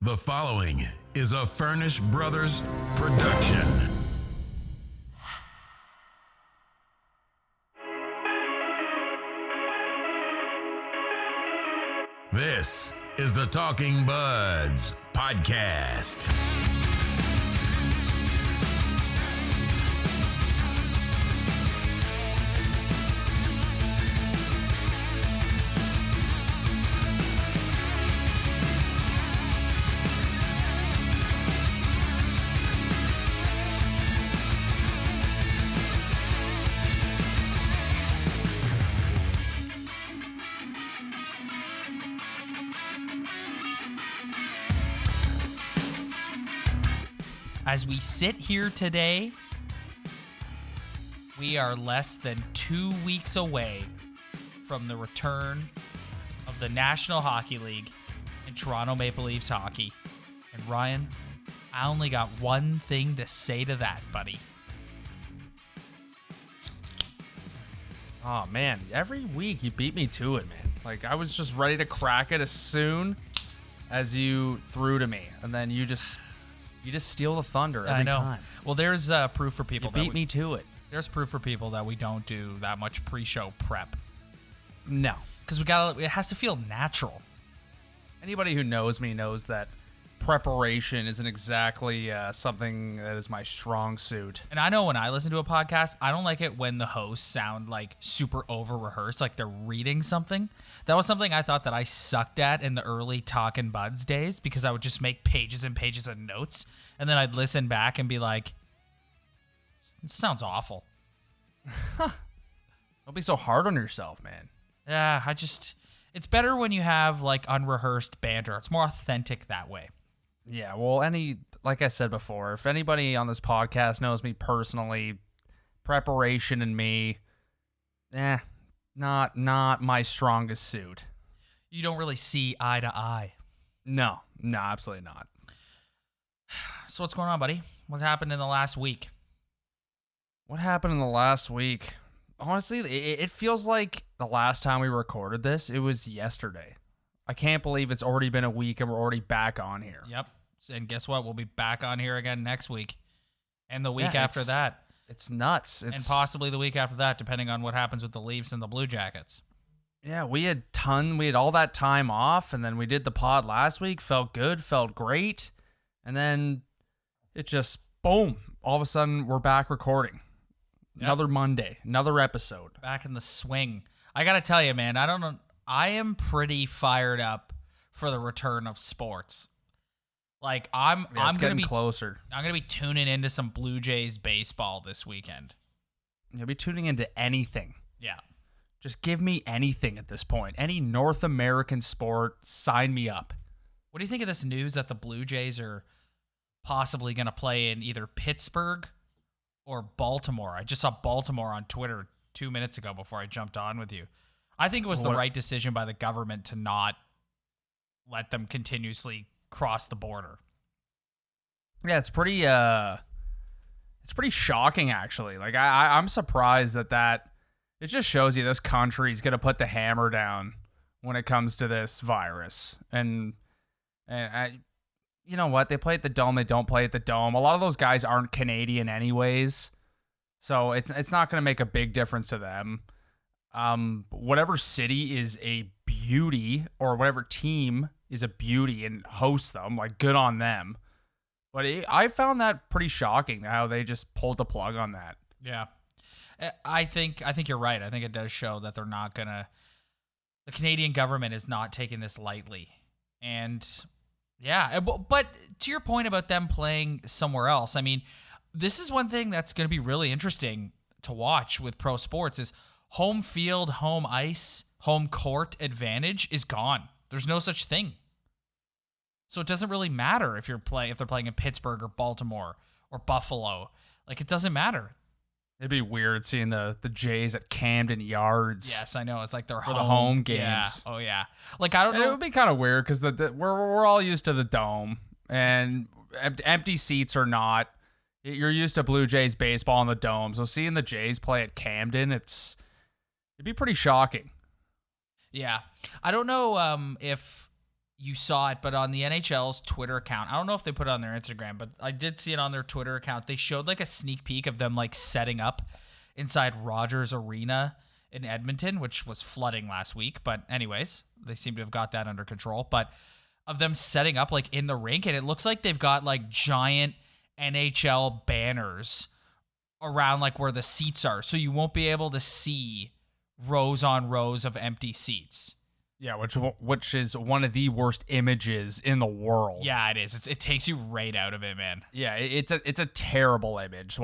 The following is a Furnish Brothers production. This is the Talking Buds podcast. As we sit here today, we are less than 2 weeks away from the return of the National Hockey League and Toronto Maple Leafs hockey. And Ryan, I only got one thing to say to that, buddy. Oh, man. Every week you beat me to it, man. Like, I was just ready to crack it as soon as you threw to me. And then you just steal the thunder every time. Well, there's proof for people. You beat me to it. There's proof for people that we don't do that much pre-show prep. No. Because it has to feel natural. Anybody who knows me knows that preparation isn't exactly something that is my strong suit. And I know when I listen to a podcast, I don't like it when the hosts sound like super over-rehearsed, like they're reading something. That was something I thought that I sucked at in the early Talkin' Buds days, because I would just make pages and pages of notes, and then I'd listen back and be like, this sounds awful. Don't be so hard on yourself, man. Yeah, it's better when you have like unrehearsed banter. It's more authentic that way. Yeah, well, like I said before, if anybody on this podcast knows me personally, preparation and me, not my strongest suit. You don't really see eye to eye. No, absolutely not. So what's going on, buddy? What happened in the last week? What happened in the last week? Honestly, it feels like the last time we recorded this, it was yesterday. I can't believe it's already been a week and we're already back on here. Yep. And guess what? We'll be back on here again next week. And the week after that. It's nuts. And possibly the week after that, depending on what happens with the Leafs and the Blue Jackets. Yeah, we had all that time off, and then we did the pod last week. Felt good, felt great. And then it just, boom, all of a sudden we're back recording. Yep. Another Monday, another episode. Back in the swing. I got to tell you, man, I don't know. I am pretty fired up for the return of sports. Like I'm going to be closer. I'm going to be tuning into some Blue Jays baseball this weekend. You'll be tuning into anything. Yeah. Just give me anything at this point. Any North American sport, sign me up. What do you think of this news that the Blue Jays are possibly going to play in either Pittsburgh or Baltimore? I just saw Baltimore on Twitter 2 minutes ago before I jumped on with you. I think it was the right decision by the government to not let them continuously cross the border. Yeah, it's pretty shocking, actually. Like I'm surprised that it just shows you this country's gonna put the hammer down when it comes to this virus. And you know what? They play at the Dome. They don't play at the Dome. A lot of those guys aren't Canadian anyways, so it's not gonna make a big difference to them. Whatever city is a beauty, or whatever team is a beauty and hosts them, like, good on them. But I found that pretty shocking how they just pulled the plug on that. Yeah. I think you're right. I think it does show that the Canadian government is not taking this lightly. And yeah, but to your point about them playing somewhere else, I mean, this is one thing that's going to be really interesting to watch with pro sports is home field, home ice, home court advantage is gone. There's no such thing. So it doesn't really matter if they're playing in Pittsburgh or Baltimore or Buffalo. Like, it doesn't matter. It'd be weird seeing the Jays at Camden Yards. Yes, I know. It's like their for the home games. Yeah. Oh yeah. Like, I don't know. It would be kind of weird because we're all used to the Dome, and empty seats or not, you're used to Blue Jays baseball in the Dome. So seeing the Jays play at Camden, it'd be pretty shocking. Yeah. I don't know if you saw it, but on the NHL's Twitter account, I don't know if they put it on their Instagram, but I did see it on their Twitter account. They showed like a sneak peek of them like setting up inside Rogers Arena in Edmonton, which was flooding last week. But anyways, they seem to have got that under control. But of them setting up like in the rink, and it looks like they've got like giant NHL banners around like where the seats are, so you won't be able to see rows on rows of empty seats. Yeah, which is one of the worst images in the world. Yeah, it is. It takes you right out of it, man. Yeah, it's a terrible image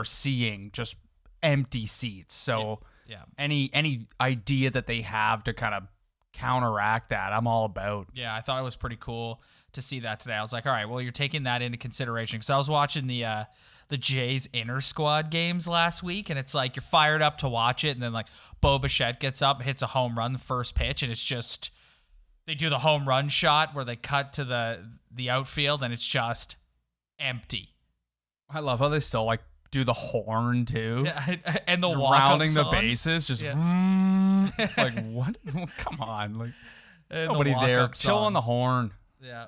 seeing just empty seats. So yeah. Any idea that they have to kind of counteract that, I'm all about. Yeah, I thought it was pretty cool to see that today. I was like, all right, well, you're taking that into consideration, because I was watching the Jays inner squad games last week, and it's like you're fired up to watch it, and then like Bo Bichette gets up, hits a home run the first pitch, and it's just they do the home run shot where they cut to the outfield, and it's just empty. I love how they still like do the horn too. Yeah, and the just walk-up rounding the songs. bases, just it's like what? Come on, like And nobody there, chill on the songs. horn. Yeah.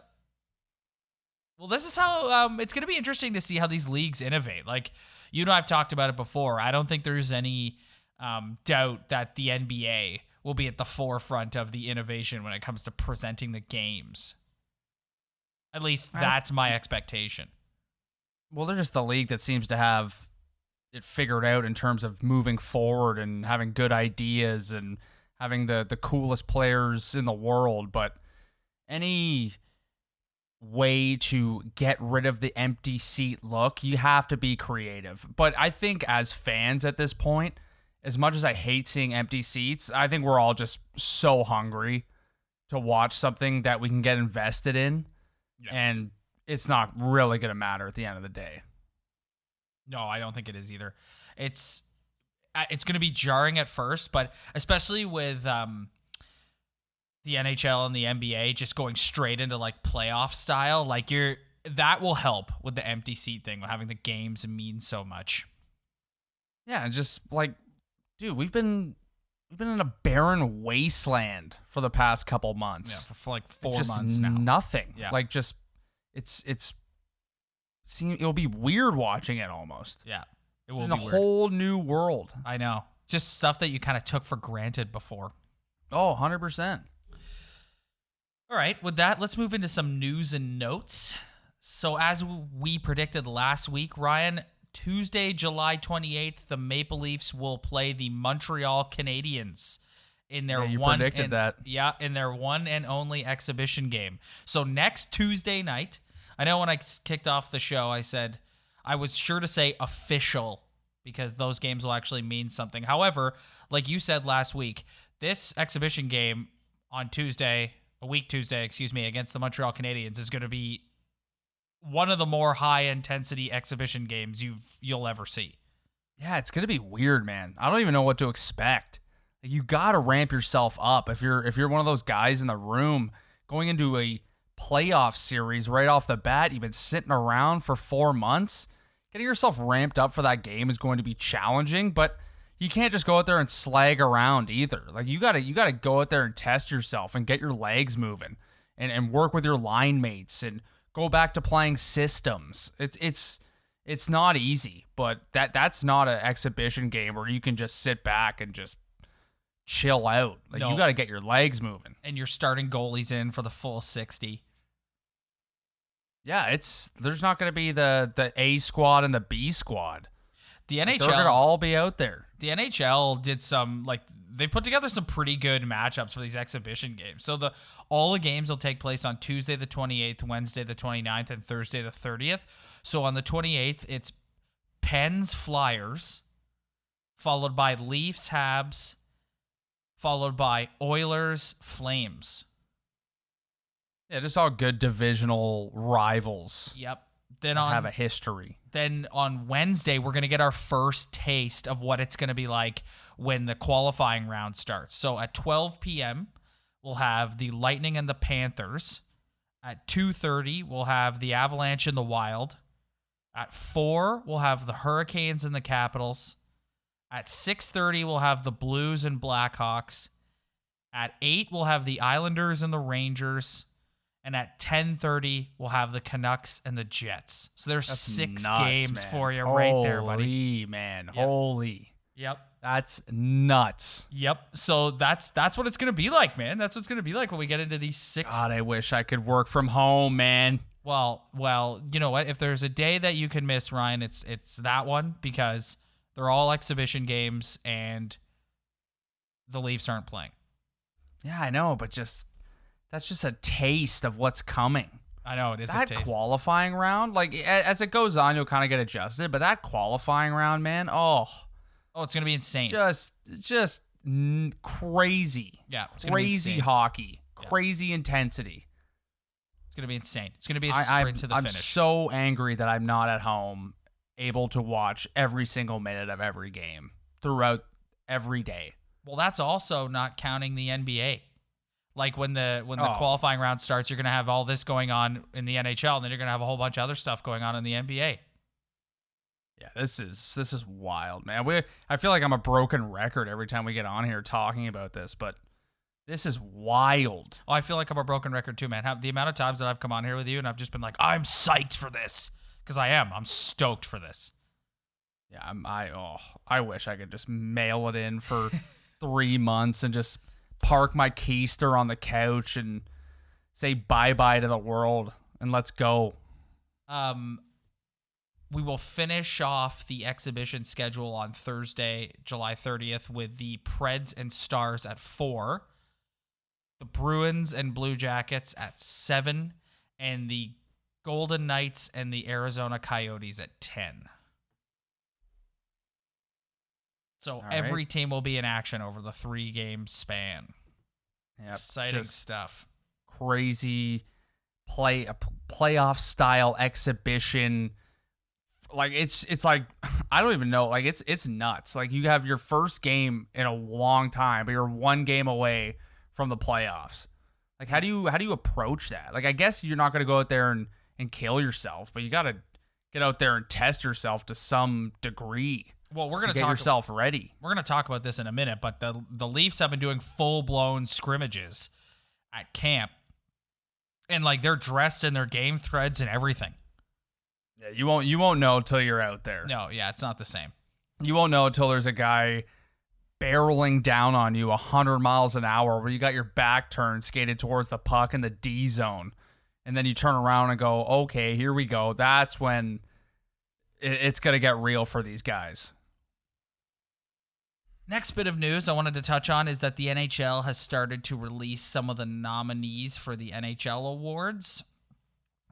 Well, this is how it's going to be interesting to see how these leagues innovate. Like, you know, I've talked about it before. I don't think there's any doubt that the NBA will be at the forefront of the innovation when it comes to presenting the games. At least that's my expectation. Well, they're just the league that seems to have it figured out in terms of moving forward and having good ideas and having the coolest players in the world. But any way to get rid of the empty seat look, you have to be creative. But I think as fans at this point, as much as I hate seeing empty seats, I think we're all just so hungry to watch something that we can get invested in. Yeah. And it's not really going to matter at the end of the day. No, I don't think it is either. It's going to be jarring at first, but especially with the NHL and the NBA just going straight into like playoff style, like that will help with the empty seat thing, having the games mean so much. Yeah, and just like, dude, we've been in a barren wasteland for the past couple months. Yeah, for like 4 just months now. Nothing. Yeah. Like just it'll be weird watching it almost. Yeah. It will in be a weird. whole new world. I know. Just stuff that you kind of took for granted before. Oh, 100%. All right, with that, let's move into some news and notes. So as we predicted last week, Ryan, Tuesday, July 28th, the Maple Leafs will play the Montreal Canadiens in their in their one and only exhibition game. So next Tuesday night, I know when I kicked off the show, I said I was sure to say official because those games will actually mean something. However, like you said last week, this exhibition game on Tuesday, against the Montreal Canadiens is going to be one of the more high-intensity exhibition games you'll ever see. Yeah, it's going to be weird, man. I don't even know what to expect. You got to ramp yourself up. If you're one of those guys in the room going into a playoff series right off the bat, you've been sitting around for 4 months, getting yourself ramped up for that game is going to be challenging, but you can't just go out there and slag around either. Like you gotta go out there and test yourself and get your legs moving and work with your line mates and go back to playing systems. It's not easy, but that's not an exhibition game where you can just sit back and just chill out. Like you gotta get your legs moving. And you're starting goalies in for the full 60. Yeah, there's not gonna be the A squad and the B squad. The NHL, they're gonna all be out there. The NHL did they put together some pretty good matchups for these exhibition games. So all the games will take place on Tuesday the 28th, Wednesday the 29th, and Thursday the 30th. So on the 28th, it's Pens Flyers, followed by Leafs Habs, followed by Oilers Flames. Yeah, just all good divisional rivals. Yep. Then have a history. Then on Wednesday, we're going to get our first taste of what it's going to be like when the qualifying round starts. So at 12 p.m., we'll have the Lightning and the Panthers. At 2:30, we'll have the Avalanche and the Wild. At 4, we'll have the Hurricanes and the Capitals. At 6:30, we'll have the Blues and Blackhawks. At 8, we'll have the Islanders and the Rangers. And at 10:30, we'll have the Canucks and the Jets. So there's That's 6 nuts, games man. for you right there, buddy. Holy, man. Yep. Holy. Yep. That's nuts. Yep. So that's what it's going to be like, man. That's what it's going to be like when we get into these 6. God, I wish I could work from home, man. Well, you know what? If there's a day that you can miss, Ryan, it's that one, because they're all exhibition games and the Leafs aren't playing. Yeah, I know, but that's just a taste of what's coming. I know, it is That a taste. qualifying round, like as it goes on, you'll kind of get adjusted, but that qualifying round, man, Oh, it's going to be insane. Crazy. Yeah, it's gonna be Crazy insane. hockey. Yeah. Crazy intensity. It's going to be insane. It's going to be a sprint to the I'm finish. so angry that I'm not at home able to watch every single minute of every game throughout every day. Well, that's also not counting the NBA. Like when the qualifying round starts, you're going to have all this going on in the NHL, and then you're going to have a whole bunch of other stuff going on in the NBA. Yeah, this is wild, man. I feel like I'm a broken record every time we get on here talking about this, but this is wild. Oh, I feel like I'm a broken record too, man. The amount of times that I've come on here with you and I've just been like, I'm psyched for this, because I am. I'm stoked for this. Yeah, I wish I could just mail it in for 3 months and just park my keister on the couch and say bye-bye to the world and let's go. We will finish off the exhibition schedule on Thursday, July 30th, with the Preds and Stars at 4, the Bruins and Blue Jackets at 7, and the Golden Knights and the Arizona Coyotes at 10. So every team will be in action over the 3-game span. Yep, Exciting stuff. Crazy playoff style exhibition. Like it's like, I don't even know. Like it's nuts. Like you have your first game in a long time, but you're 1 game away from the playoffs. Like how do you approach that? Like I guess you're not going to go out there and kill yourself, but you got to get out there and test yourself to some degree. Well, we're gonna get yourself ready. We're gonna talk about this in a minute, but the Leafs have been doing full-blown scrimmages at camp, and like they're dressed in their game threads and everything. Yeah, you won't know till you're out there. No, yeah, it's not the same. You won't know until there's a guy barreling down on you 100 miles an hour where you got your back turned, skated towards the puck in the D zone, and then you turn around and go, okay, here we go. That's when it's gonna get real for these guys. Next bit of news I wanted to touch on is that the NHL has started to release some of the nominees for the NHL awards.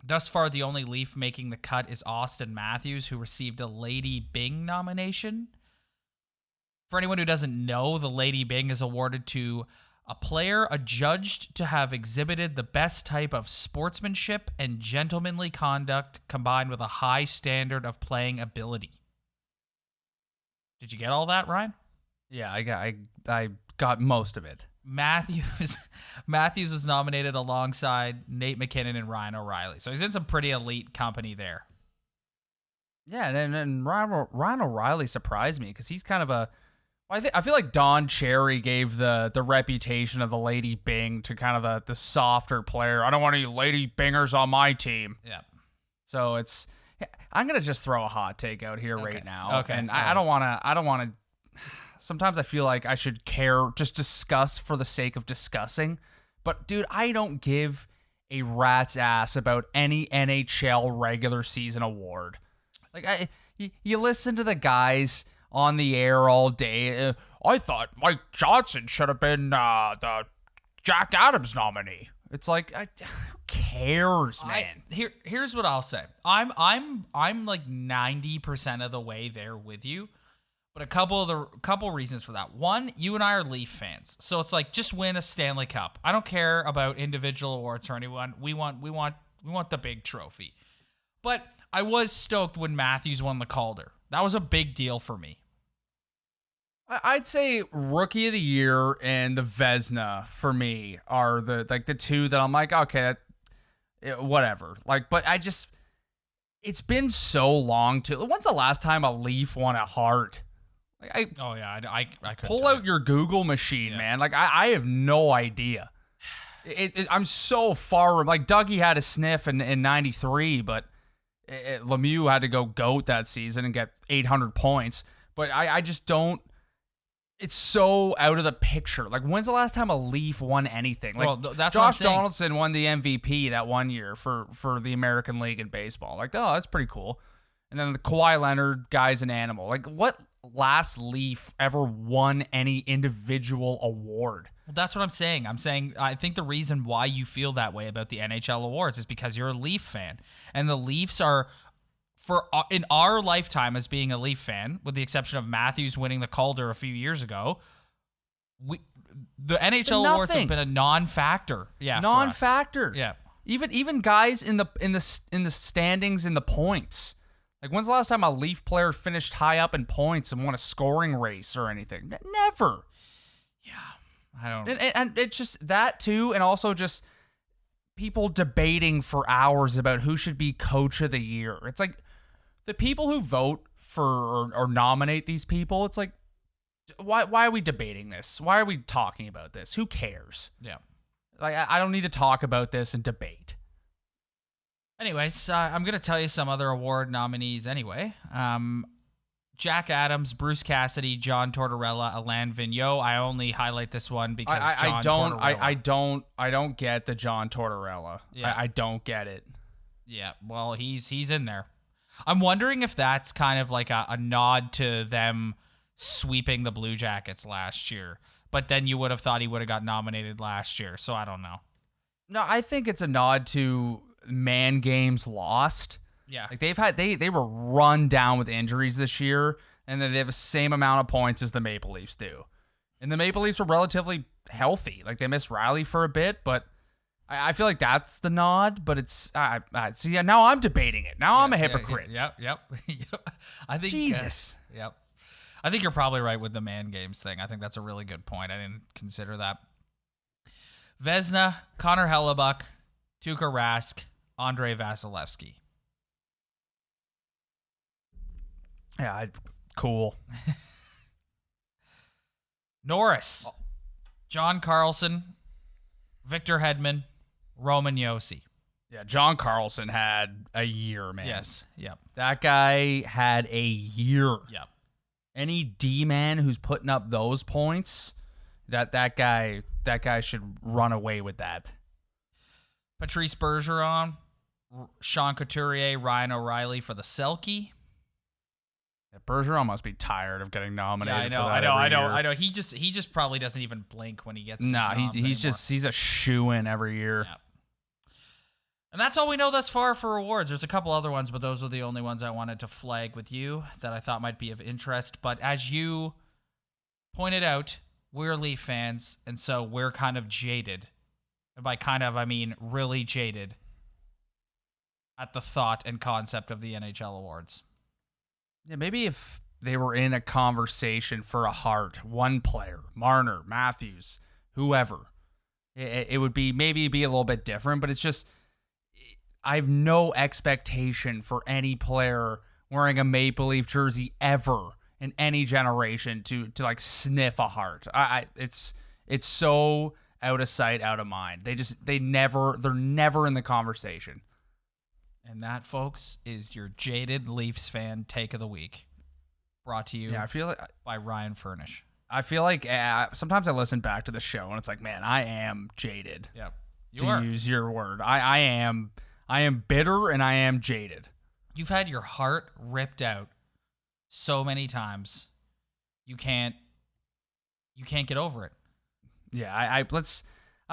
Thus far, the only Leaf making the cut is Austin Matthews, who received a Lady Byng nomination. For anyone who doesn't know, the Lady Byng is awarded to a player adjudged to have exhibited the best type of sportsmanship and gentlemanly conduct combined with a high standard of playing ability. Did you get all that, Ryan? Yeah, I got most of it. Matthews was nominated alongside Nate McKinnon and Ryan O'Reilly. So he's in some pretty elite company there. Yeah, and Ryan O'Reilly surprised me because he's kind of a... I feel like Don Cherry gave the reputation of the Lady Byng to kind of the softer player. I don't want any Lady Bingers on my team. Yeah. So it's... I'm going to just throw a hot take out here right now. Okay. And I don't want to... Sometimes I feel like I should just discuss for the sake of discussing. But, dude, I don't give a rat's ass about any NHL regular season award. Like, you listen to the guys on the air all day. I thought Mike Johnson should have been the Jack Adams nominee. It's like, who cares, man? Here's what I'll say. I'm like 90% of the way there with you. But a couple reasons for that. One, you and I are Leaf fans, so it's like just win a Stanley Cup. I don't care about individual awards for anyone. We want the big trophy. But I was stoked when Matthews won the Calder. That was a big deal for me. I'd say Rookie of the Year and the Vezina for me are the two that I'm like, okay, whatever. Like, but it's been so long too. When's the last time a Leaf won a Hart? Like I couldn't pull tell out you. your Google machine, Yeah. man. Like I have no idea. I'm so far. Like Dougie had a sniff in '93, but Lemieux had to go GOAT that season and get 800 points. But I just don't. It's so out of the picture. Like, when's the last time a Leaf won anything? Like, Well, that's what I'm Josh saying. Donaldson won the MVP that one year for the American League in baseball. Like, oh, that's pretty cool. And then the Kawhi Leonard guy's an animal. Like, what last Leaf ever won any individual award? Well, that's what I'm saying. I think the reason why you feel that way about the NHL awards is because you're a Leaf fan, and the Leafs are, in our lifetime as being a Leaf fan, with the exception of Matthews winning the Calder a few years ago, the NHL awards have been a non-factor. Yeah, non-factor. For us. Yeah, even guys in the standings in the points. Like, when's the last time a Leaf player finished high up in points and won a scoring race or anything? Never. I don't. And it's just that too, and also just people debating for hours about who should be coach of the year. It's like the people who vote for or nominate these people. It's like, why are we debating this? Why are we talking about this? Who cares? Yeah. Like, I don't need to talk about this and debate. Anyways, I'm going to tell you some other award nominees anyway. Jack Adams, Bruce Cassidy, John Tortorella, Alain Vigneault. I only highlight this one because I don't get the John Tortorella. Yeah. I don't get it. Yeah, well, he's in there. I'm wondering if that's kind of like a nod to them sweeping the Blue Jackets last year. But then you would have thought he would have got nominated last year, so I don't know. No, I think it's a nod to man games lost. Yeah. Like they were run down with injuries this year, and then they have the same amount of points as the Maple Leafs do. And the Maple Leafs were relatively healthy. Like, they missed Riley for a bit, but I feel like that's the nod. But it's see, yeah, now I'm debating it. Now I'm a hypocrite. Yep. I think Jesus. Yep. I think you're probably right with the man games thing. I think that's a really good point. I didn't consider that. Vezina, Connor Hellebuck, Tuukka Rask, Andrei Vasilevsky. Yeah, cool. Norris, John Carlson, Victor Hedman, Roman Josi. Yeah, John Carlson had a year, man. Yes. Yep. That guy had a year. Yep. Any D-man who's putting up those points, that guy should run away with that. Patrice Bergeron, Sean Couturier, Ryan O'Reilly for the Selke. Yeah, Bergeron must be tired of getting nominated. Yeah, I know. He just probably doesn't even blink when he gets. He's a shoo-in every year. Yeah. And that's all we know thus far for awards. There's a couple other ones, but those are the only ones I wanted to flag with you that I thought might be of interest. But as you pointed out, we're Leaf fans, and so we're kind of jaded. And by kind of, I mean really jaded at the thought and concept of the NHL awards. Yeah, maybe if they were in a conversation for a Hart, one player, Marner, Matthews, whoever, it would be maybe be a little bit different, but it's just, I have no expectation for any player wearing a Maple Leaf jersey ever in any generation to like sniff a Hart. It's so out of sight, out of mind. They're never in the conversation. And that, folks, is your jaded Leafs fan take of the week. Brought to you I feel like by Ryan Furnish. I feel like sometimes I listen back to the show and it's like, man, I am jaded. Yep. To use your word. I am bitter and I am jaded. You've had your heart ripped out so many times. You can't get over it. Yeah, I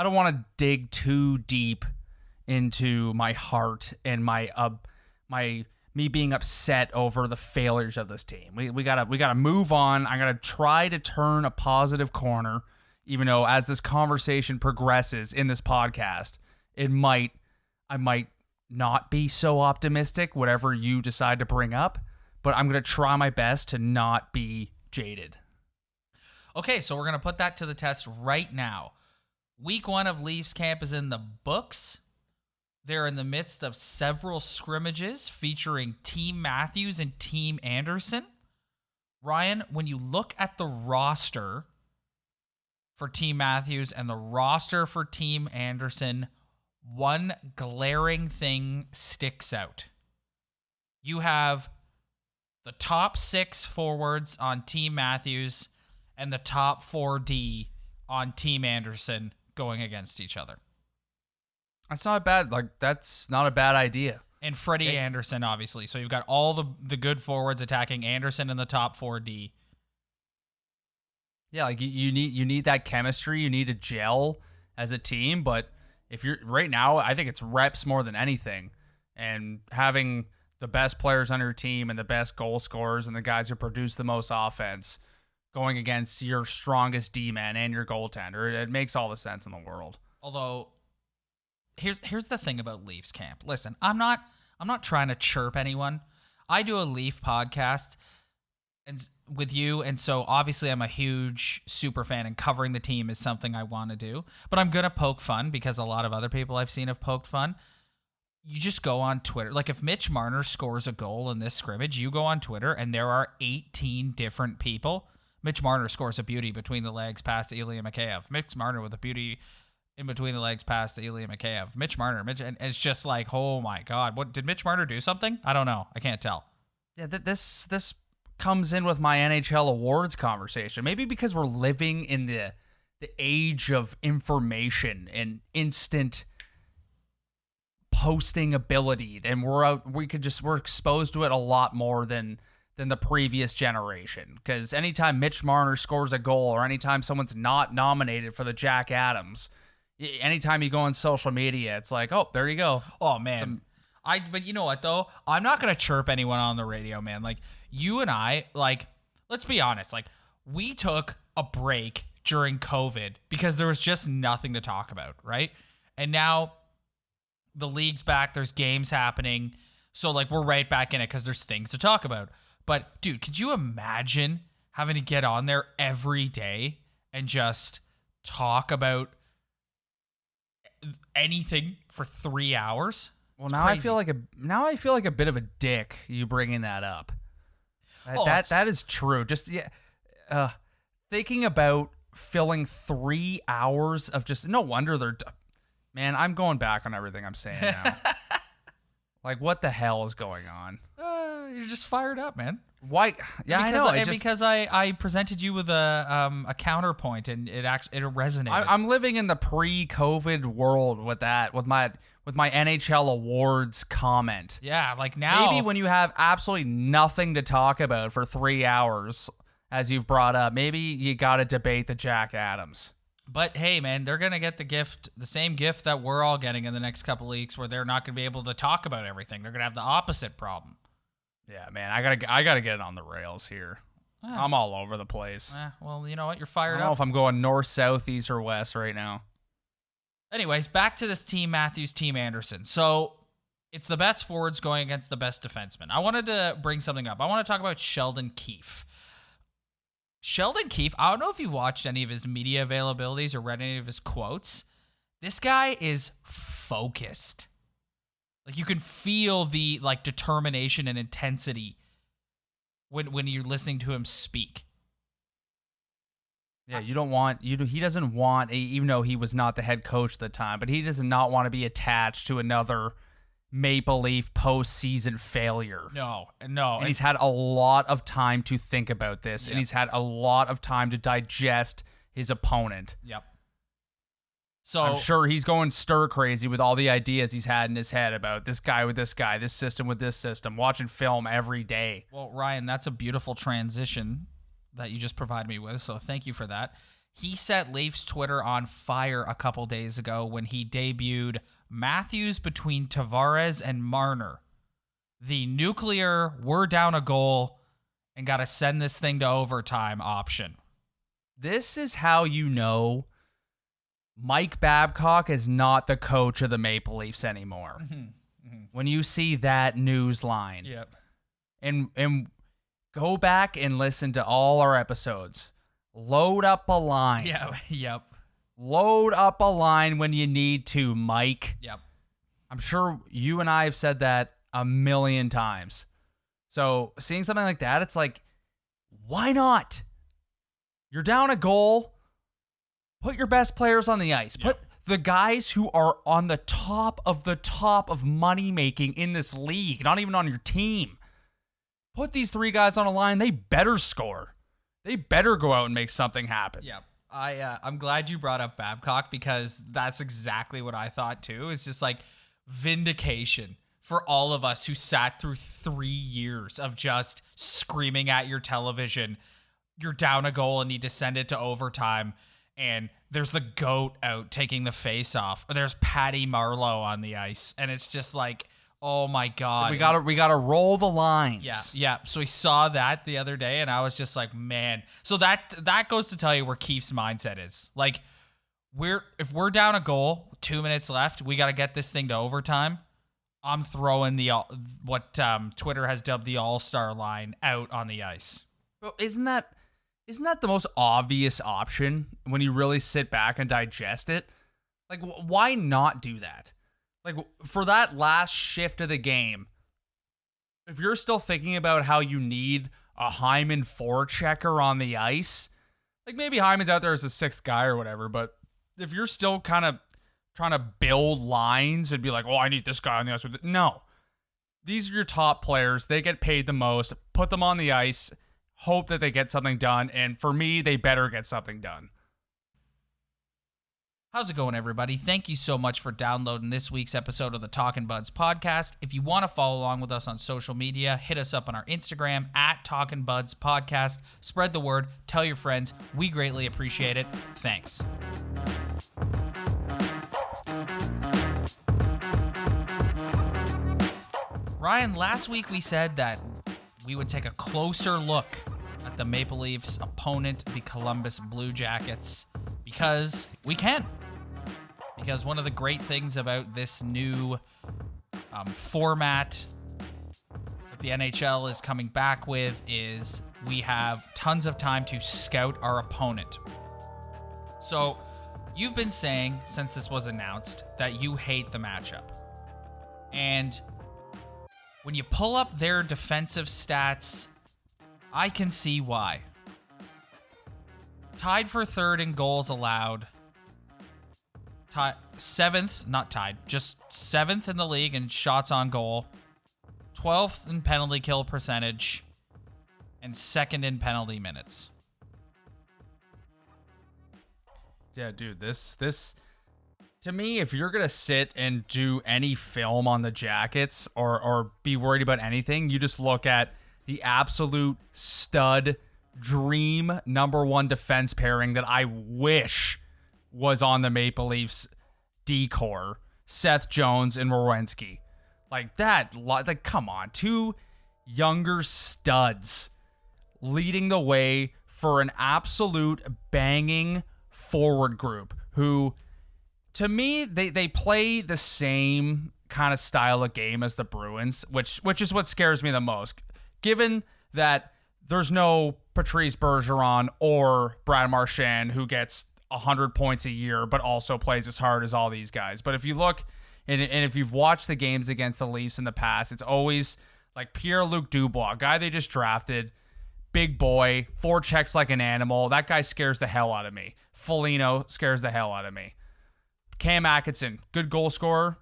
don't want to dig too deep into my heart and me being upset over the failures of this team. We gotta move on. I gotta try to turn a positive corner, even though as this conversation progresses in this podcast, I might not be so optimistic, whatever you decide to bring up, but I'm gonna try my best to not be jaded. Okay, so we're gonna put that to the test right now. Week 1 of Leafs camp is in the books. They're in the midst of several scrimmages featuring Team Matthews and Team Andersen. Ryan, when you look at the roster for Team Matthews and the roster for Team Andersen, one glaring thing sticks out. You have the top 6 forwards on Team Matthews and the top 4D on Team Andersen going against each other. That's not bad. That's not a bad idea. And Freddie Andersen, obviously. So you've got all the good forwards attacking Andersen in the top 4D. Yeah, you need that chemistry. You need to gel as a team. But if you're right now, I think it's reps more than anything. And having the best players on your team and the best goal scorers and the guys who produce the most offense going against your strongest D-man and your goaltender, it makes all the sense in the world. Although, here's the thing about Leafs camp. Listen, I'm not trying to chirp anyone. I do a Leaf podcast and with you, and so obviously I'm a huge super fan, and covering the team is something I want to do. But I'm gonna poke fun because a lot of other people I've seen have poked fun. You just go on Twitter. Like if Mitch Marner scores a goal in this scrimmage, you go on Twitter and there are 18 different people. Mitch Marner scores a beauty between the legs past Ilya Mikheyev. Mitch Marner with a beauty in between the legs past Ilya Mikheyev. Mitch Marner. And it's just like, oh my God. What did Mitch Marner do something? I don't know. I can't tell. Yeah, this comes in with my NHL awards conversation. Maybe because we're living in the age of information and instant posting ability, and we're exposed to it a lot more than the previous generation. Because anytime Mitch Marner scores a goal, or anytime someone's not nominated for the Jack Adams, anytime you go on social media, it's like, oh, there you go. Oh man. But you know what though? I'm not gonna chirp anyone on the radio, man. Like you and I, like, let's be honest, like we took a break during COVID because there was just nothing to talk about, right? And now the league's back, there's games happening, so like we're right back in it because there's things to talk about. But dude, could you imagine having to get on there every day and just talk about anything for 3 hours? Well, now crazy. I feel like a bit of a dick you bringing that up. That is true. Just thinking about filling 3 hours of just, no wonder they're, man, I'm going back on everything I'm saying now. Like, what the hell is going on? You're just fired up, man. Why? Yeah, because I know. Because I presented you with a counterpoint, and it resonated. I'm living in the pre-COVID world with that, with my NHL awards comment. Yeah, like now. Maybe when you have absolutely nothing to talk about for 3 hours, as you've brought up, maybe you got to debate the Jack Adams. But hey, man, they're gonna get the same gift that we're all getting in the next couple of weeks, where they're not gonna be able to talk about everything. They're gonna have the opposite problem. Yeah, man, I gotta get it on the rails here. I'm all over the place. Well, you know what? You're fired up. I don't know if I'm going north, south, east, or west right now. Anyways, back to this Team Matthews, Team Andersen. So it's the best forwards going against the best defensemen. I wanted to bring something up. I want to talk about Sheldon Keefe. Sheldon Keefe, I don't know if you watched any of his media availabilities or read any of his quotes. This guy is focused. Like you can feel the like determination and intensity when you're listening to him speak. Yeah, he doesn't want, even though he was not the head coach at the time, but he does not want to be attached to another Maple Leaf postseason failure. No. And he's had a lot of time to think about this, Yep. and he's had a lot of time to digest his opponent. Yep. So I'm sure he's going stir crazy with all the ideas he's had in his head about this guy with this guy, this system with this system, watching film every day. Well, Ryan, that's a beautiful transition that you just provided me with, so thank you for that. He set Leafs Twitter on fire a couple days ago when he debuted Matthews between Tavares and Marner. The nuclear, we're down a goal and got to send this thing to overtime option. This is how you know Mike Babcock is not the coach of the Maple Leafs anymore. When you see that news line. Yep. And go back and listen to all our episodes. Load up a line. Yeah, yep. Load up a line when you need to, Mike. Yep. I'm sure you and I have said that a million times. So seeing something like that, it's like Why not? You're down a goal. Put your best players on the ice. Yeah. Put the guys who are on the top of money making in this league, not even on your team. Put these 3 guys on a line. They better score. They better go out and make something happen. Yeah. I'm glad you brought up Babcock, because that's exactly what I thought too. It's just like vindication for all of us who sat through 3 years of just screaming at your television. You're down a goal and need to send it to overtime, and there's the GOAT out taking the face off, or there's Patty Marleau on the ice, and it's just like, oh my God. We gotta roll the lines. Yeah. So we saw that the other day, and I was just like, man. So that goes to tell you where Keefe's mindset is. Like, if we're down a goal, 2 minutes left, we got to get this thing to overtime. I'm throwing what Twitter has dubbed the all-star line out on the ice. Well, isn't that the most obvious option when you really sit back and digest it? Like, why not do that? Like, for that last shift of the game, if you're still thinking about how you need a Hyman forechecker on the ice, like maybe Hyman's out there as a 6th guy or whatever, but if you're still kind of trying to build lines and be like, oh, I need this guy on the ice. No. These are your top players. They get paid the most. Put them on the ice. Hope that they get something done. And for me, they better get something done. How's it going, everybody? Thank you so much for downloading this week's episode of the Talkin' Buds podcast. If you want to follow along with us on social media, hit us up on our Instagram at Talkin' Buds Podcast. Spread the word. Tell your friends. We greatly appreciate it. Thanks. Ryan, last week we said that we would take a closer look at the Maple Leafs' opponent, the Columbus Blue Jackets, because we can. Because one of the great things about this new format that the NHL is coming back with is we have tons of time to scout our opponent. So you've been saying since this was announced that you hate the matchup. And when you pull up their defensive stats, I can see why. Tied for 3rd in goals allowed. Seventh in the league in shots on goal. 12th in penalty kill percentage. And 2nd in penalty minutes. Yeah, dude, this to me, if you're going to sit and do any film on the Jackets or be worried about anything, you just look at the absolute stud dream number 1 defense pairing that I wish was on the Maple Leafs D-core, Seth Jones and Werenski. Like that, like come on, 2 younger studs leading the way for an absolute banging forward group who, to me, they play the same kind of style of game as the Bruins, which is what scares me the most. Given that there's no Patrice Bergeron or Brad Marchand who gets 100 points a year, but also plays as hard as all these guys. But if you look, and if you've watched the games against the Leafs in the past, it's always like Pierre-Luc Dubois, guy they just drafted, big boy, forechecks like an animal. That guy scares the hell out of me. Foligno scares the hell out of me. Cam Atkinson, good goal scorer,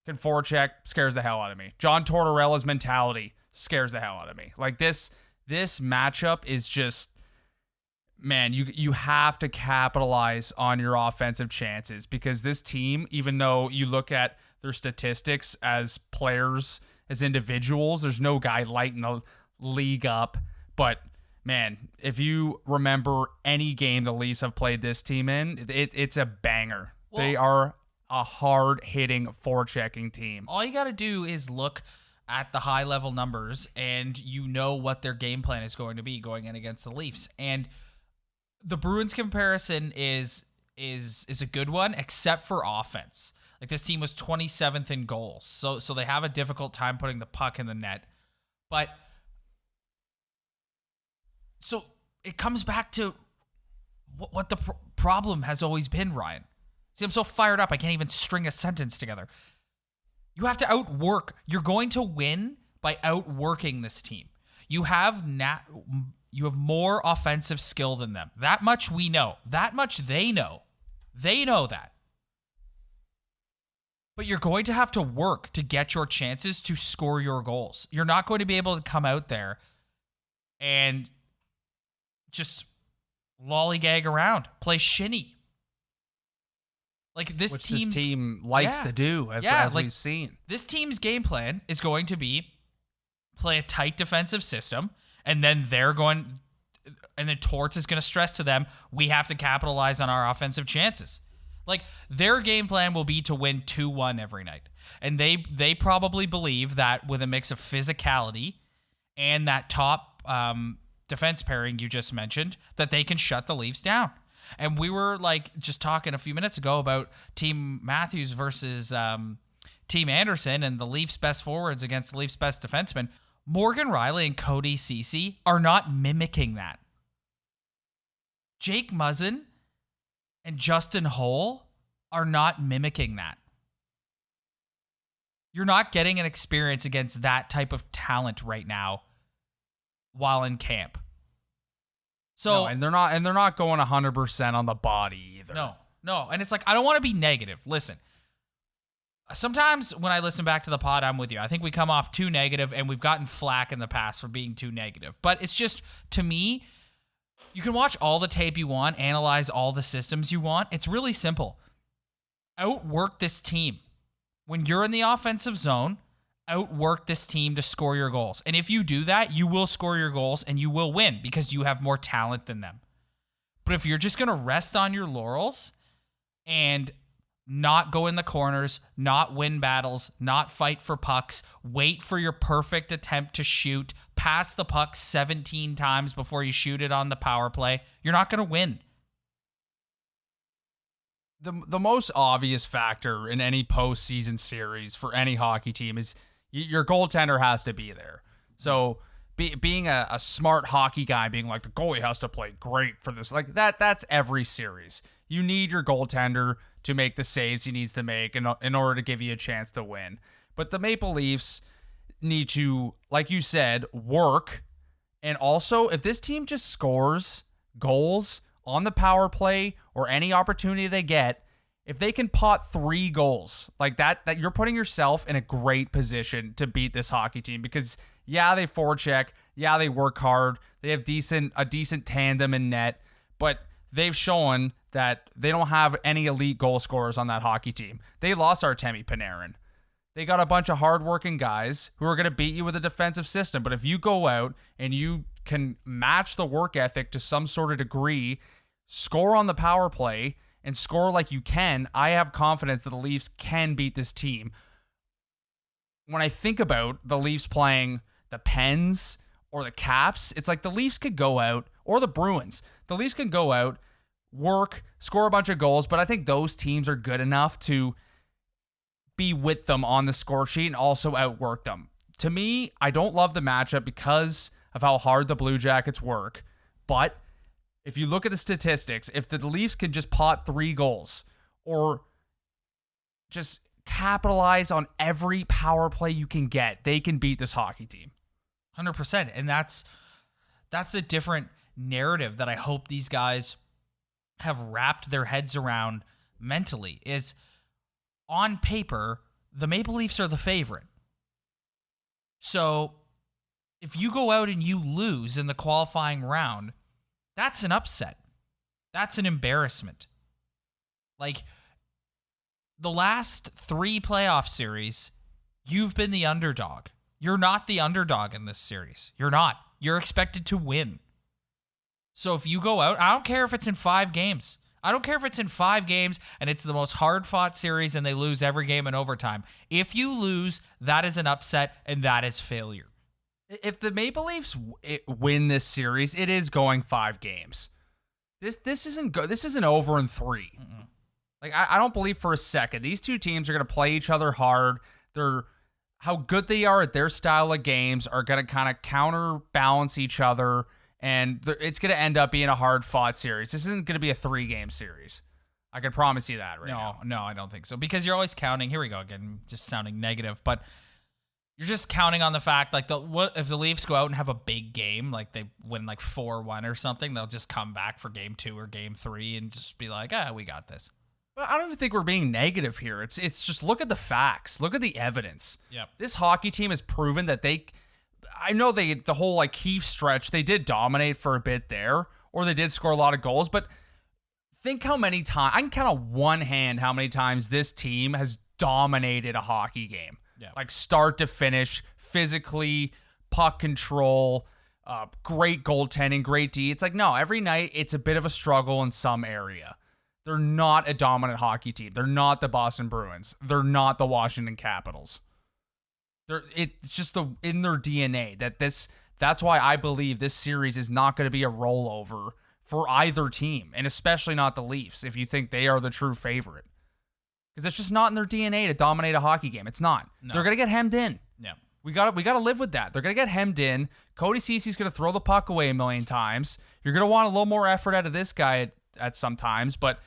can forecheck, scares the hell out of me. John Tortorella's mentality scares the hell out of me. Like this matchup is just, man, you have to capitalize on your offensive chances, because this team, even though you look at their statistics as players, as individuals, there's no guy lighting the league up. But man, if you remember any game the Leafs have played this team in, it's a banger. Well, they are a hard-hitting, forechecking team. All you got to do is look at the high-level numbers, and you know what their game plan is going to be going in against the Leafs. And the Bruins comparison is a good one, except for offense. Like, this team was 27th in goals, so they have a difficult time putting the puck in the net. But so it comes back to what the problem has always been, Ryan. See, I'm so fired up, I can't even string a sentence together. You have to outwork. You're going to win by outworking this team. You have You have more offensive skill than them. That much we know. That much they know. They know that. But you're going to have to work to get your chances to score your goals. You're not going to be able to come out there and just lollygag around, play shinny. Like this team likes to do, as we've seen. This team's game plan is going to be play a tight defensive system, and then Torts is going to stress to them, we have to capitalize on our offensive chances. Like, their game plan will be to win 2-1 every night. And they probably believe that with a mix of physicality and that top defense pairing you just mentioned, that they can shut the Leafs down. And we were like just talking a few minutes ago about Team Matthews versus Team Andersen and the Leafs' best forwards against the Leafs' best defensemen. Morgan Rielly and Cody Ceci are not mimicking that. Jake Muzzin and Justin Holl are not mimicking that. You're not getting an experience against that type of talent right now while in camp. So no, and they're not going 100% on the body either. No. And it's like, I don't want to be negative. Listen, sometimes when I listen back to the pod, I'm with you. I think we come off too negative, and we've gotten flack in the past for being too negative. But it's just, to me, you can watch all the tape you want, analyze all the systems you want. It's really simple. Outwork this team. When you're in the offensive zone, outwork this team to score your goals. And if you do that, you will score your goals and you will win because you have more talent than them. But if you're just going to rest on your laurels and not go in the corners, not win battles, not fight for pucks, wait for your perfect attempt to shoot, pass the puck 17 times before you shoot it on the power play, you're not going to win. The most obvious factor in any postseason series for any hockey team is your goaltender has to be there. So being a smart hockey guy, being like, the goalie has to play great for this, like that's every series. You need your goaltender to make the saves he needs to make in order to give you a chance to win. But the Maple Leafs need to, like you said, work. And also, if this team just scores goals on the power play or any opportunity they get, if they can pot 3 goals like that you're putting yourself in a great position to beat this hockey team, because yeah, they forecheck, yeah, they work hard, they have a decent tandem in net, but they've shown that they don't have any elite goal scorers on that hockey team. They lost Artemi Panarin. They got a bunch of hardworking guys who are going to beat you with a defensive system. But if you go out and you can match the work ethic to some sort of degree, score on the power play, and score like you can, I have confidence that the Leafs can beat this team. When I think about the Leafs playing the Pens or the Caps, it's like the Leafs could go out, or the Bruins. The Leafs can go out, work, score a bunch of goals, but I think those teams are good enough to be with them on the score sheet and also outwork them. To me, I don't love the matchup because of how hard the Blue Jackets work, but if you look at the statistics, if the Leafs can just pot 3 goals or just capitalize on every power play you can get, they can beat this hockey team. 100%. And that's a different narrative that I hope these guys have wrapped their heads around mentally. Is on paper, the Maple Leafs are the favorite. So if you go out and you lose in the qualifying round, that's an upset. That's an embarrassment. Like, the last 3 playoff series, you've been the underdog. You're not the underdog in this series. You're not. You're expected to win. So if you go out, I don't care if it's in 5 games. I don't care if it's in 5 games and it's the most hard-fought series and they lose every game in overtime. If you lose, that is an upset and that is failure. If the Maple Leafs win this series, it is going 5 games. This isn't over in 3. Mm-mm. Like, I don't believe for a second these two teams are going to play each other hard. How good they are at their style of games are going to kind of counterbalance each other, and it's going to end up being a hard-fought series. This isn't going to be a 3-game series. I can promise you that now. No, I don't think so, because you're always counting. Here we go again, just sounding negative, but You're just counting on the fact, like, what if the Leafs go out and have a big game, like they win like 4-1 or something, they'll just come back for game 2 or game 3 and just be like, we got this. But I don't even think we're being negative here. It's just look at the facts. Look at the evidence. Yep. This hockey team has proven that I know the whole like Keefe stretch, they did dominate for a bit there, or they did score a lot of goals, but think how many times, I can count on one hand how many times this team has dominated a hockey game. Yeah. Like start to finish, physically, puck control, great goaltending, great D. It's like, no, every night it's a bit of a struggle in some area. They're not a dominant hockey team. They're not the Boston Bruins. They're not the Washington Capitals. It's just in their DNA that's why I believe this series is not going to be a rollover for either team, and especially not the Leafs if you think they are the true favorite. Because it's just not in their DNA to dominate a hockey game. It's not. No. They're going to get hemmed in. Yeah. We got to live with that. They're going to get hemmed in. Cody Ceci's going to throw the puck away a million times. You're going to want a little more effort out of this guy at some times, but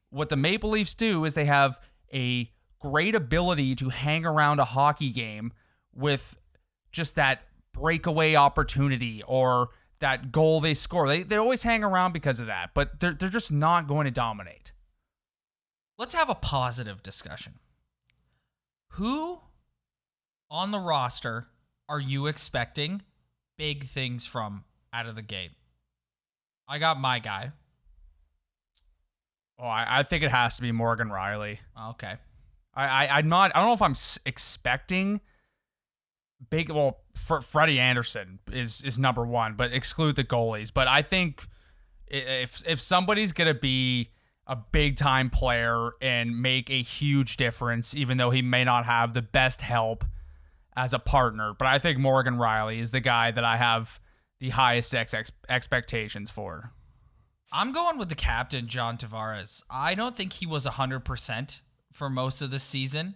what the Maple Leafs do is they have a great ability to hang around a hockey game with just that breakaway opportunity or that goal they score. They always hang around because of that, but they're just not going to dominate. Let's have a positive discussion. Who on the roster are you expecting big things from out of the gate? I got my guy. Oh, I think it has to be Morgan Riley. Okay. I don't know if I'm expecting big. Well, Freddie Andersen is number one, but exclude the goalies. But I think if somebody's gonna be a big time player and make a huge difference, even though he may not have the best help as a partner, but I think Morgan Riley is the guy that I have the highest expectations for. I'm going with the captain, John Tavares. I don't think he was 100% for most of the season.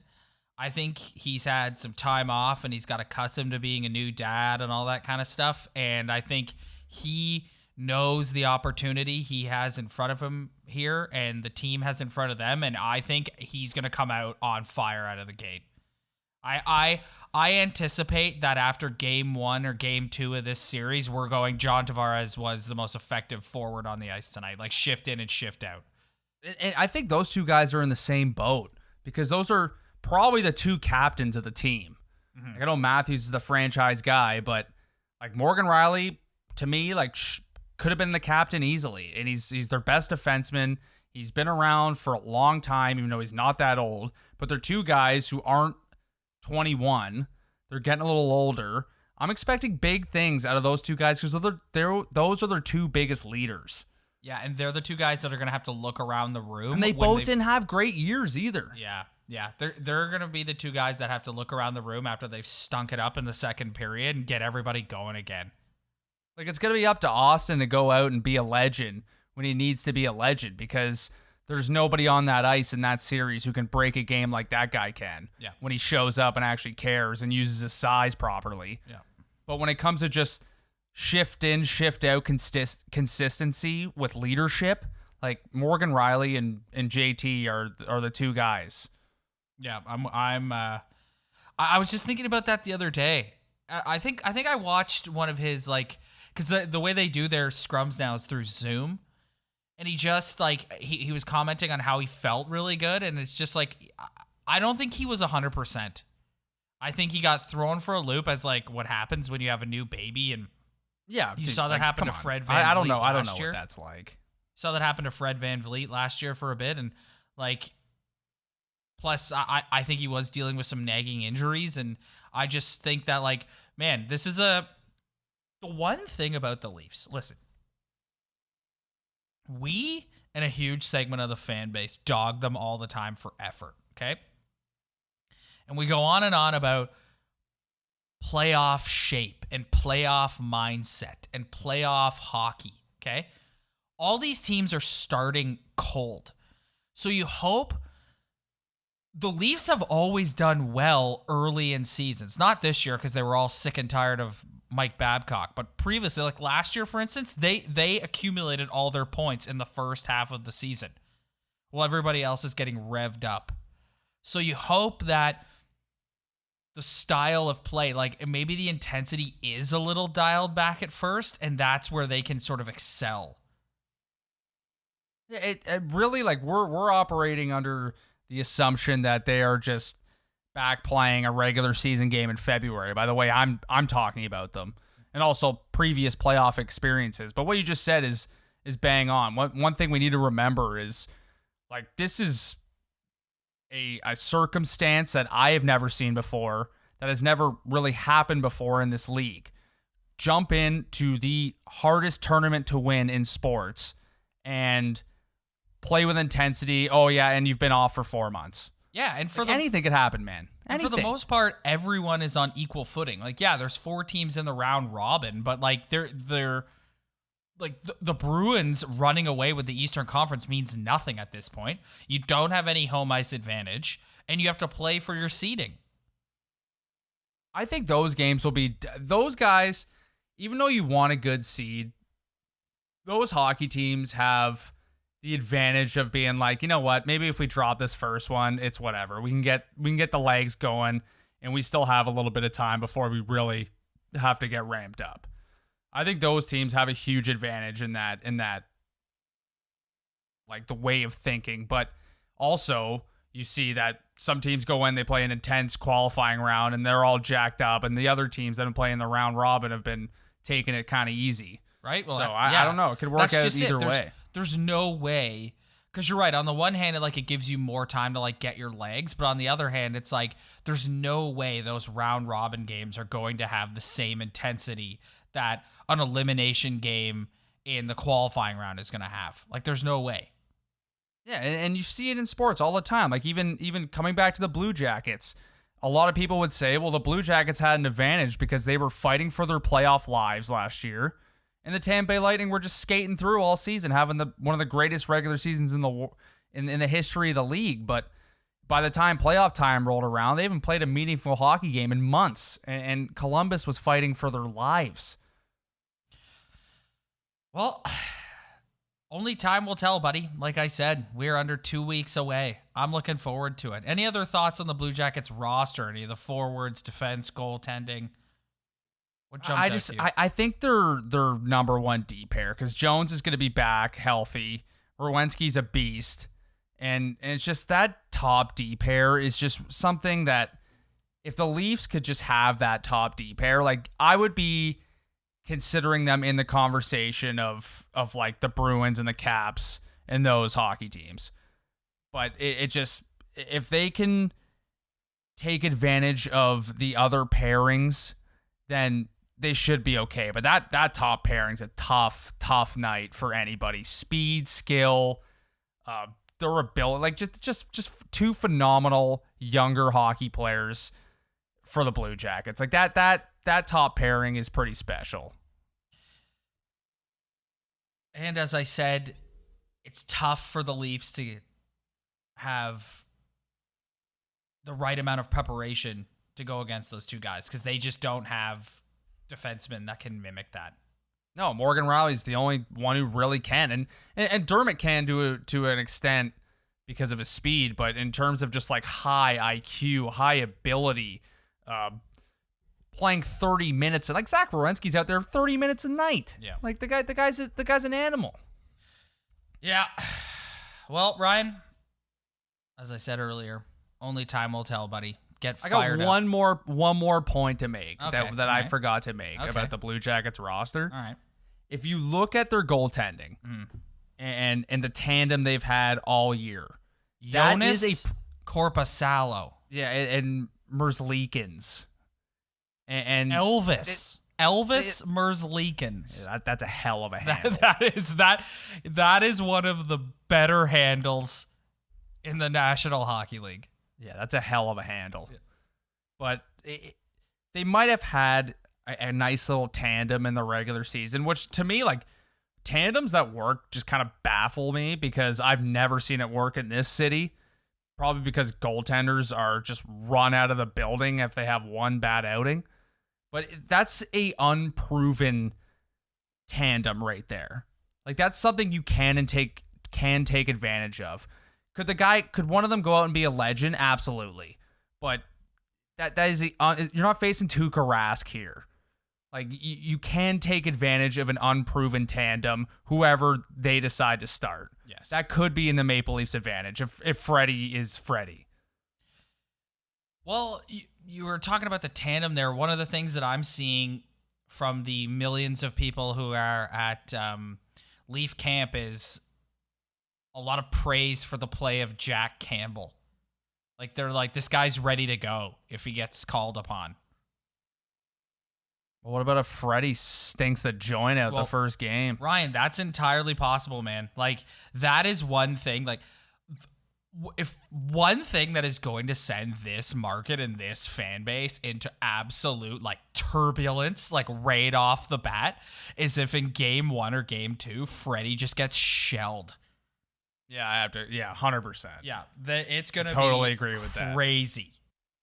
I think he's had some time off and he's got accustomed to being a new dad and all that kind of stuff. And I think he knows the opportunity he has in front of him here and the team has in front of them. And I think he's going to come out on fire out of the gate. I anticipate that after game 1 or game 2 of this series, we're going John Tavares was the most effective forward on the ice tonight, like shift in and shift out. And I think those two guys are in the same boat because those are probably the two captains of the team. Mm-hmm. Like, I know Matthews is the franchise guy, but like Morgan Riley, to me, like could have been the captain easily. And he's their best defenseman. He's been around for a long time, even though he's not that old. But they're two guys who aren't 21. They're getting a little older. I'm expecting big things out of those two guys because those are their two biggest leaders. Yeah, and they're the two guys that are going to have to look around the room. And they both didn't have great years either. Yeah. They're going to be the two guys that have to look around the room after they've stunk it up in the second period and get everybody going again. Like, it's going to be up to Austin to go out and be a legend when he needs to be a legend because there's nobody on that ice in that series who can break a game like that guy can. Yeah. When he shows up and actually cares and uses his size properly. Yeah. But when it comes to just shift in, shift out consistency with leadership, like Morgan Riley and JT are the two guys. Yeah, I was just thinking about that the other day. I think I watched one of his, like, because the way they do their scrums now is through Zoom. And he just, like, he was commenting on how he felt really good. And it's just, like, I don't think he was 100%. I think he got thrown for a loop as, like, what happens when you have a new baby. And yeah, you saw that happen to Fred Van Vliet I don't know year. What that's like. Saw that happen to Fred Van Vliet last year for a bit. And, like, plus, I think he was dealing with some nagging injuries. And I just think that, like, man, this is the one thing about the Leafs. Listen. We, and a huge segment of the fan base, dog them all the time for effort, okay? And we go on and on about playoff shape and playoff mindset and playoff hockey, okay? All these teams are starting cold. So you hope the Leafs have always done well early in seasons. Not this year because they were all sick and tired of Mike Babcock, but previously, like last year, for instance, they accumulated all their points in the first half of the season while everybody else is getting revved up. So you hope that the style of play. Like maybe the intensity is a little dialed back at first, and that's where they can sort of excel. It really, like, we're operating under the assumption that they are just back playing a regular season game in February. By the way, I'm talking about them, and also previous playoff experiences. But what you just said is bang on. One thing we need to remember is, like, this is a circumstance that I have never seen before, that has never really happened before in this league. Jump into the hardest tournament to win in sports and play with intensity. Oh yeah, and you've been off for 4 months. Yeah, and for anything could happen, man. For the most part, everyone is on equal footing. Like, yeah, there's 4 teams in the round robin, but like they're like the Bruins running away with the Eastern Conference means nothing at this point. You don't have any home ice advantage, and you have to play for your seeding. I think those games will be those guys. Even though you want a good seed, those hockey teams have the advantage of being like, you know what? Maybe if we drop this first one, it's whatever. We can get the legs going, and we still have a little bit of time before we really have to get ramped up. I think those teams have a huge advantage in that, like, the way of thinking. But also, you see that some teams go in, they play an intense qualifying round, and they're all jacked up, and the other teams that have been playing the round robin have been taking it kind of easy. Right? Well, so I don't know. It could work out either way. There's no way, because you're right. On the one hand, it gives you more time to like get your legs, but on the other hand, it's like there's no way those round robin games are going to have the same intensity that an elimination game in the qualifying round is going to have. Like, there's no way. Yeah, and you see it in sports all the time. Like, even coming back to the Blue Jackets, a lot of people would say, well, the Blue Jackets had an advantage because they were fighting for their playoff lives last year, and the Tampa Bay Lightning were just skating through all season, having one of the greatest regular seasons in the history of the league. But by the time playoff time rolled around, they haven't played a meaningful hockey game in months, and Columbus was fighting for their lives. Well, only time will tell, buddy. Like I said, we're under 2 weeks away. I'm looking forward to it. Any other thoughts on the Blue Jackets roster? Any of the forwards, defense, goaltending? What jumps out to you? I think they're number one D pair, because Jones is going to be back healthy. Werenski's a beast. And it's just that top D pair is just something that if the Leafs could just have that top D pair, like, I would be considering them in the conversation of like the Bruins and the Caps and those hockey teams. But it just, if they can take advantage of the other pairings, then they should be okay. But that top pairing's a tough night for anybody. Speed, skill, durability, like just 2 phenomenal younger hockey players for the Blue Jackets. Like that top pairing is pretty special. And as I said, it's tough for the Leafs to have the right amount of preparation to go against those 2 guys, because they just don't have defensemen that can mimic that. No, Morgan Rielly's the only one who really can. And Dermott can to an extent because of his speed, but in terms of just like high IQ, high ability, playing 30 minutes, and like Zach Werenski's out there 30 minutes a night. Yeah. Like the guy's an animal. Yeah. Well, Ryan, as I said earlier, only time will tell, buddy. Get fired up. I got one more point to make that I forgot to make about the Blue Jackets roster. All right. If you look at their goaltending and the tandem they've had all year, Jonas Korpisalo. Yeah, and Merzlikins. And Elvis Merzlikins. Yeah, that's a hell of a handle. That is one of the better handles in the National Hockey League. Yeah, that's a hell of a handle. Yeah. But they might have had a nice little tandem in the regular season, which to me, like, tandems that work just kind of baffle me because I've never seen it work in this city. Probably because goaltenders are just run out of the building if they have one bad outing. But that's a unproven tandem right there. Like, that's something you can take advantage of. Could one of them go out and be a legend? Absolutely. But that is you're not facing Tuukka Rask here. Like, you can take advantage of an unproven tandem, whoever they decide to start. Yes. That could be in the Maple Leafs' advantage if Freddie is Freddie. Well, you were talking about the tandem there. One of the things that I'm seeing from the millions of people who are at Leaf camp is a lot of praise for the play of Jack Campbell. Like, they're like, this guy's ready to go if he gets called upon. What about if Freddie stinks the joint out the first game? Ryan, that's entirely possible, man. Like, that is one thing. Like, if one thing that is going to send this market and this fan base into absolute, like, turbulence, like, right off the bat, is if in game 1 or game 2, Freddie just gets shelled. Yeah, I have to. Yeah, 100%. Yeah, it's going to totally be agree with that. Crazy.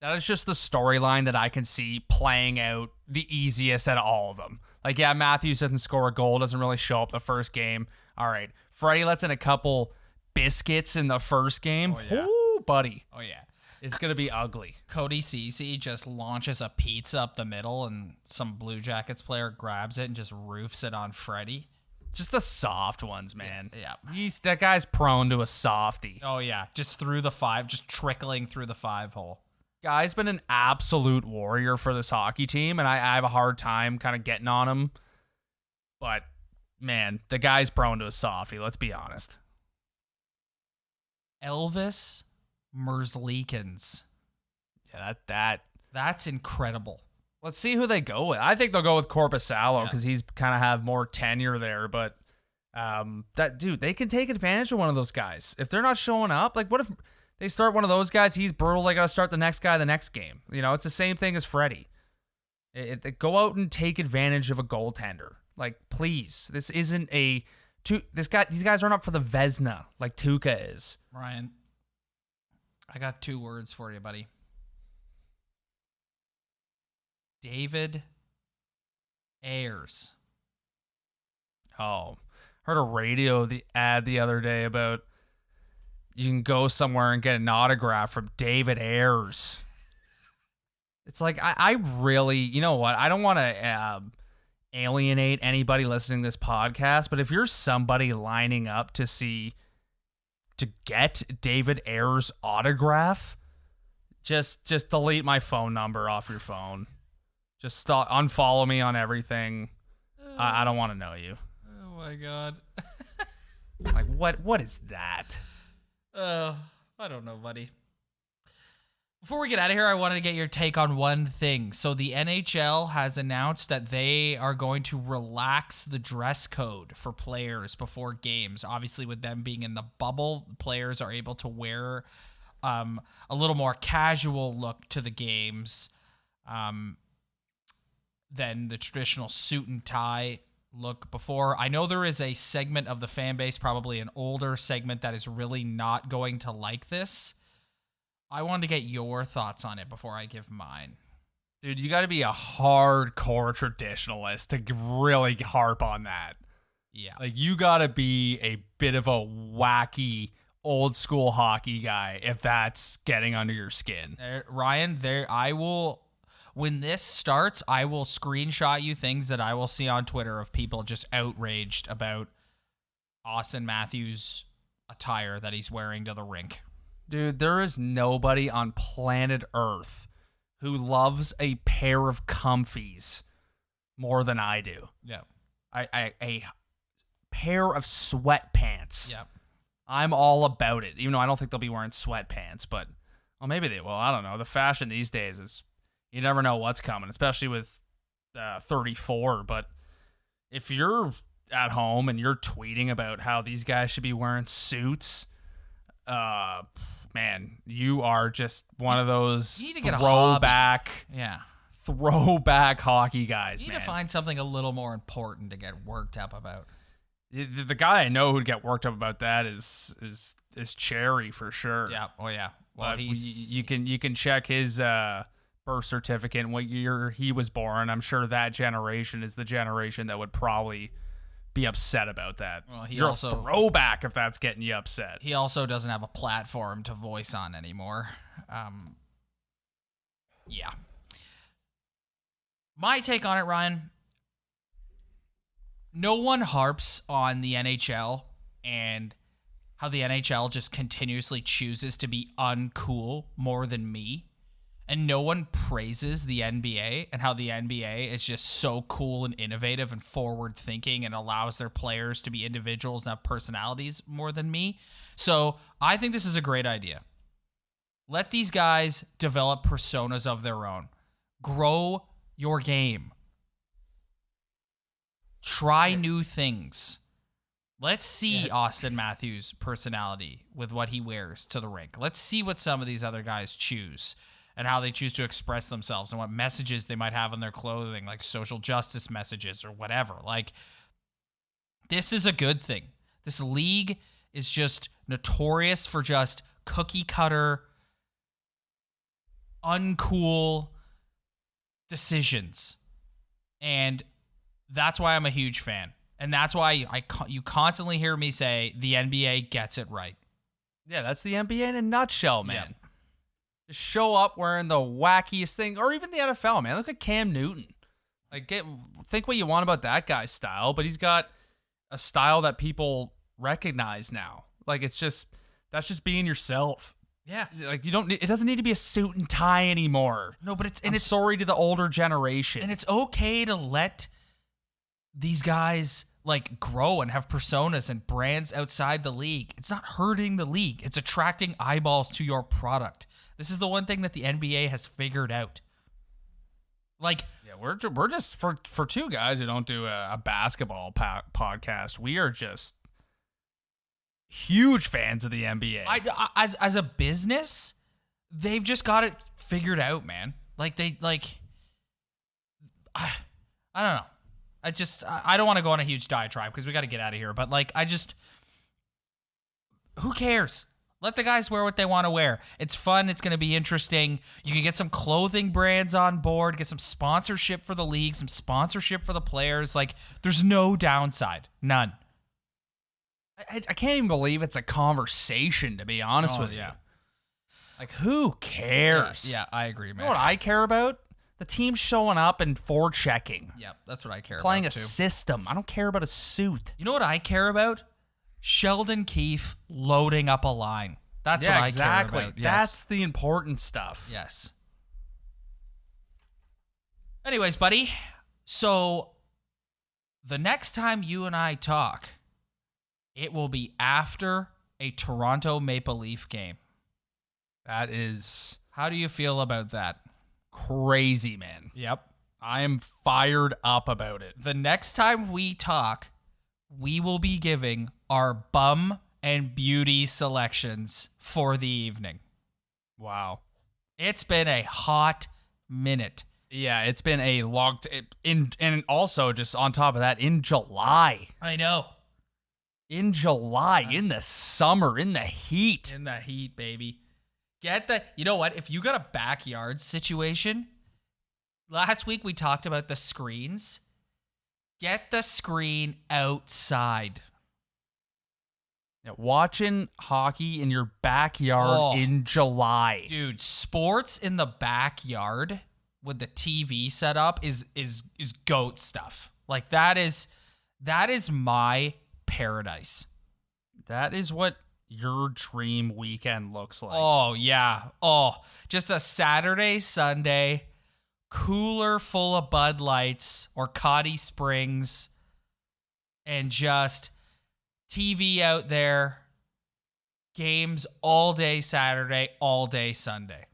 That is just the storyline that I can see playing out the easiest out of all of them. Like, yeah, Matthews doesn't score a goal, doesn't really show up the first game. All right. Freddie lets in a couple biscuits in the first game. Oh, yeah. Ooh, buddy. Oh, yeah. It's going to be ugly. Cody Ceci just launches a pizza up the middle, and some Blue Jackets player grabs it and just roofs it on Freddie. Just the soft ones, man. Yeah. That guy's prone to a softie. Oh, yeah. Just through the 5, just trickling through the 5 hole. Guy's been an absolute warrior for this hockey team, and I have a hard time kind of getting on him. But, man, the guy's prone to a softie, let's be honest. Elvis Merzlikins. Yeah, that's incredible. Let's see who they go with. I think they'll go with Korpisalo because he's kind of have more tenure there. But they can take advantage of one of those guys. If they're not showing up, like, what if they start one of those guys? He's brutal. They got to start the next guy the next game. You know, it's the same thing as Freddie. Go out and take advantage of a goaltender. Like, please, this isn't these guys aren't up for the Vezina like Tuukka is. Ryan, I got 2 words for you, buddy. David Ayers. Oh, heard a radio ad the other day about you can go somewhere and get an autograph from David Ayers. It's like, I really, you know what? I don't want to alienate anybody listening to this podcast, but if you're somebody lining up to get David Ayers' autograph, just delete my phone number off your phone. Just stop, unfollow me on everything. I don't want to know you. Oh my God. Like, what is that? I don't know, buddy. Before we get out of here, I wanted to get your take on one thing. So the NHL has announced that they are going to relax the dress code for players before games. Obviously, with them being in the bubble, players are able to wear a little more casual look to the games than the traditional suit and tie look before. I know there is a segment of the fan base, probably an older segment, that is really not going to like this. I wanted to get your thoughts on it before I give mine. Dude, you got to be a hardcore traditionalist to really harp on that. Yeah. Like, you got to be a bit of a wacky old school hockey guy if that's getting under your skin. Ryan, when this starts, I will screenshot you things that I will see on Twitter of people just outraged about Austin Matthews' attire that he's wearing to the rink. Dude, there is nobody on planet Earth who loves a pair of comfies more than I do. Yeah. A pair of sweatpants. Yep. I'm all about it, even though I don't think they'll be wearing sweatpants, but, well, maybe they will. I don't know. The fashion these days is, you never know what's coming, especially with 34. But if you're at home and you're tweeting about how these guys should be wearing suits, man, you are just one of those you need to get throwback hockey guys. You need to find something a little more important to get worked up about. The guy I know who'd get worked up about that is Cherry for sure. Yeah. Oh yeah. Well, you can check his birth certificate and what year he was born. I'm sure that generation is the generation that would probably be upset about that. Well, you're also a throwback if that's getting you upset. He also doesn't have a platform to voice on anymore. Yeah. My take on it, Ryan, no one harps on the NHL and how the NHL just continuously chooses to be uncool more than me. And no one praises the NBA and how the NBA is just so cool and innovative and forward thinking and allows their players to be individuals and have personalities more than me. So I think this is a great idea. Let these guys develop personas of their own. Grow your game. Try new things. Let's see Austin Matthews' personality with what he wears to the rink. Let's see what some of these other guys choose and how they choose to express themselves and what messages they might have on their clothing, like social justice messages or whatever. Like, this is a good thing. This league is just notorious for just cookie cutter, uncool decisions. And that's why I'm a huge fan. And that's why you constantly hear me say the NBA gets it right. Yeah, that's the NBA in a nutshell, man. Yeah. Just show up wearing the wackiest thing, or even the NFL, man. Look at Cam Newton. Like, think what you want about that guy's style, but he's got a style that people recognize now. Like, that's just being yourself. Yeah. Like, it doesn't need to be a suit and tie anymore. No, but it's sorry to the older generation. And it's okay to let these guys like grow and have personas and brands outside the league. It's not hurting the league. It's attracting eyeballs to your product. This is the one thing that the NBA has figured out. Like, yeah, we're just for two guys who don't do a basketball podcast. We are just huge fans of the NBA. As a business, they've just got it figured out, man. Like I don't know. I don't want to go on a huge diatribe because we got to get out of here. But like, who cares? Let the guys wear what they want to wear. It's fun. It's going to be interesting. You can get some clothing brands on board, get some sponsorship for the league, some sponsorship for the players. Like, there's no downside. None. I can't even believe it's a conversation, to be honest with you. Like, who cares? Yeah, I agree, man. You know what I care about? The team showing up and forechecking. Yep, that's what I care Playing about, a system. I don't care about a suit. You know what I care about? Sheldon Keefe loading up a line. That's what I care about. Yes. That's the important stuff. Yes. Anyways, buddy, so the next time you and I talk, it will be after a Toronto Maple Leaf game. That is... How do you feel about that? Crazy, man. Yep. I am fired up about it. The next time we talk, we will be giving our bum and beauty selections for the evening. Wow. It's been a hot minute. Yeah, it's been a long and also just on top of that, in July. I know. In July, in the summer, in the heat. In the heat, baby. You know what? If you got a backyard situation, last week we talked about the screens. Get the screen outside. Yeah, watching hockey in your backyard in July. Dude, sports in the backyard with the TV set up is GOAT stuff. Like, that is my paradise. That is what your dream weekend looks like. Oh, yeah. Oh, just a Saturday, Sunday, cooler full of Bud Lights or Cotty Springs, and just TV out there, games all day Saturday, all day Sunday.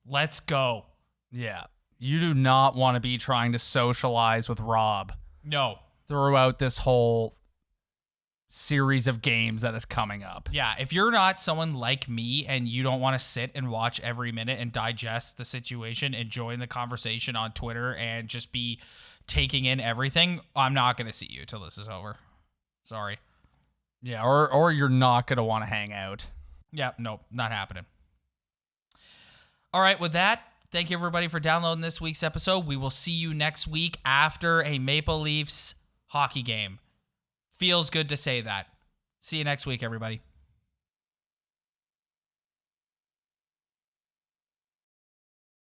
Let's go. Yeah. You do not want to be trying to socialize with Rob. No. Throughout this whole series of games that is coming up. Yeah, if you're not someone like me and you don't want to sit and watch every minute and digest the situation and join the conversation on Twitter and just be taking in everything, I'm not going to see you till this is over. Sorry. Yeah, or you're not going to want to hang out. Yeah, nope, not happening. All right, with that, thank you everybody for downloading this week's episode. We will see you next week after a Maple Leafs hockey game. Feels good to say that. See you next week, everybody.